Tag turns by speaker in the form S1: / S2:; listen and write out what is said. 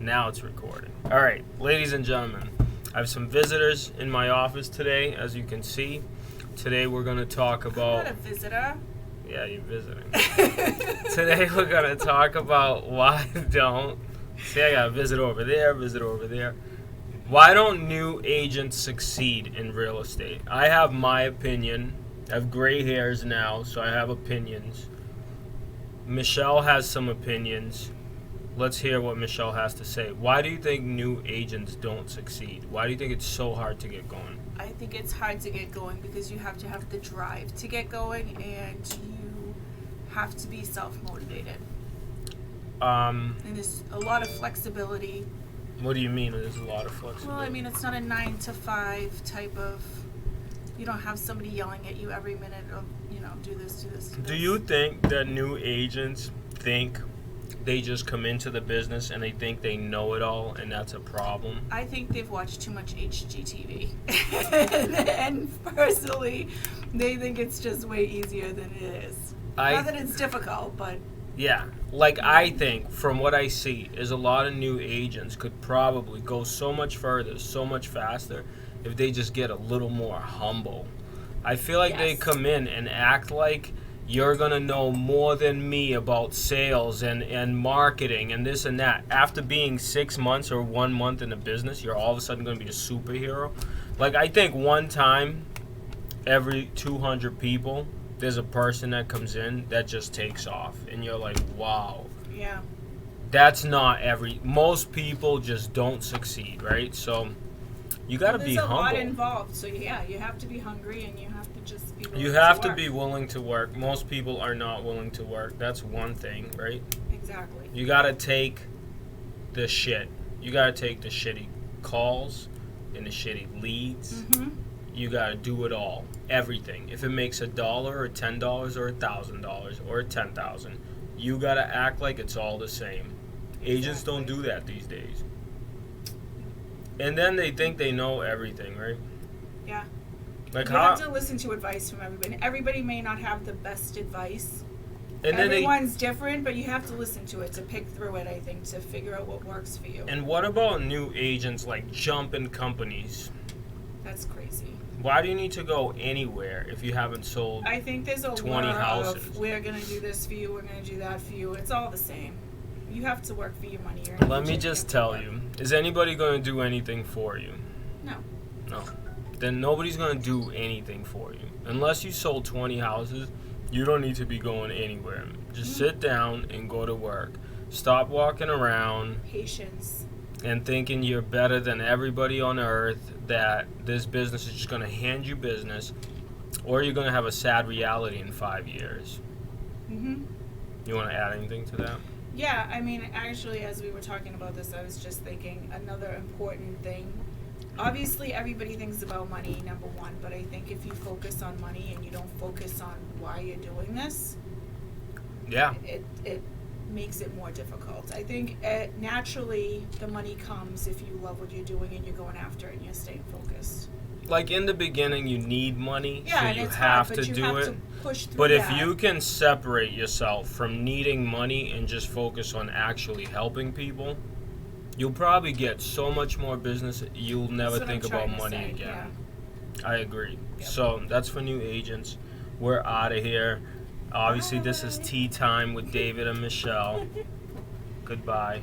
S1: Now it's recording. All right, ladies and gentlemen, I have some visitors in my office today, as you can see. Today we're going to talk about...
S2: I'm not a visitor.
S1: Yeah, you're visiting. Today we're going to talk about why don't... See, I got a visit over there, visit over there. Why don't new agents succeed in real estate? I have my opinion. I have gray hairs now, so I have opinions. Michelle has some opinions. Let's hear what Michelle has to say. Why do you think new agents don't succeed? Why do you think it's so hard to get going?
S2: I think it's hard to get going because you have to have the drive to get going, and you have to be self-motivated. And there's a lot of flexibility.
S1: What do you mean there's a lot of flexibility?
S2: Well, I mean, it's not a 9 to 5 type of, you don't have somebody yelling at you every minute of, do this, do this, do this.
S1: Do you think that new agents think they just come into the business and they think they know it all, and that's a problem?
S2: I think they've watched too much HGTV. and personally, they think it's just way easier than it is. Not that it's difficult, but...
S1: Yeah. I think, from what I see, is a lot of new agents could probably go so much further, so much faster, if they just get a little more humble. I feel like they come in and act like you're going to know more than me about sales and marketing and this and that. After being 6 months or 1 month in the business, you're all of a sudden going to be a superhero. I think one time every 200 people, there's a person that comes in that just takes off. And you're like, wow.
S2: Yeah.
S1: That's not most people just don't succeed, right? So you got to be humble.
S2: There's a lot involved. So yeah, you have to be hungry and you have to just be willing to work.
S1: You have to be willing to work. Most people are not willing to work. That's one thing, right?
S2: Exactly.
S1: You got to take the shit. You got to take the shitty calls and the shitty leads.
S2: Mm-hmm.
S1: You got to do it all. Everything. If it makes $1 or $10 or $1,000 or $10,000, you got to act like it's all the same. Agents don't do that these days. And then they think they know everything, right?
S2: Yeah. You have to listen to advice from everybody. Everybody may not have the best advice. And everyone's different, but you have to listen to it to pick through it, I think, to figure out what works for you.
S1: And what about new agents jumping companies?
S2: That's crazy.
S1: Why do you need to go anywhere if you haven't sold 20 houses?
S2: I think there's a lot of, we're going to do this for you, we're going to do that for you. It's all the same. You have to work for your money.
S1: Let me just tell you, is anybody going to do anything for you?
S2: No.
S1: No. Then nobody's going to do anything for you. Unless you sold 20 houses, you don't need to be going anywhere. Just sit down and go to work. Stop walking around.
S2: Patience.
S1: And thinking you're better than everybody on earth, that this business is just going to hand you business, or you're going to have a sad reality in 5 years.
S2: Mm-hmm.
S1: You want to add anything to that?
S2: Yeah, I mean, actually, as we were talking about this, I was just thinking another important thing. Obviously, everybody thinks about money, number one, but I think if you focus on money and you don't focus on why you're doing this, it makes it more difficult. I think naturally the money comes if you love what you're doing and you're going after it and you're staying focused.
S1: In the beginning, you need money, so
S2: and
S1: you
S2: it's
S1: have
S2: hard,
S1: to
S2: you
S1: do
S2: have
S1: it.
S2: To push through
S1: But if
S2: that.
S1: you can separate yourself from needing money and just focus on actually helping people, you'll probably get so much more business, you'll never think about money again. Yeah. I agree.
S2: Yep.
S1: So that's for new agents. We're out of here. Obviously, this is tea time with David and Michelle. Goodbye.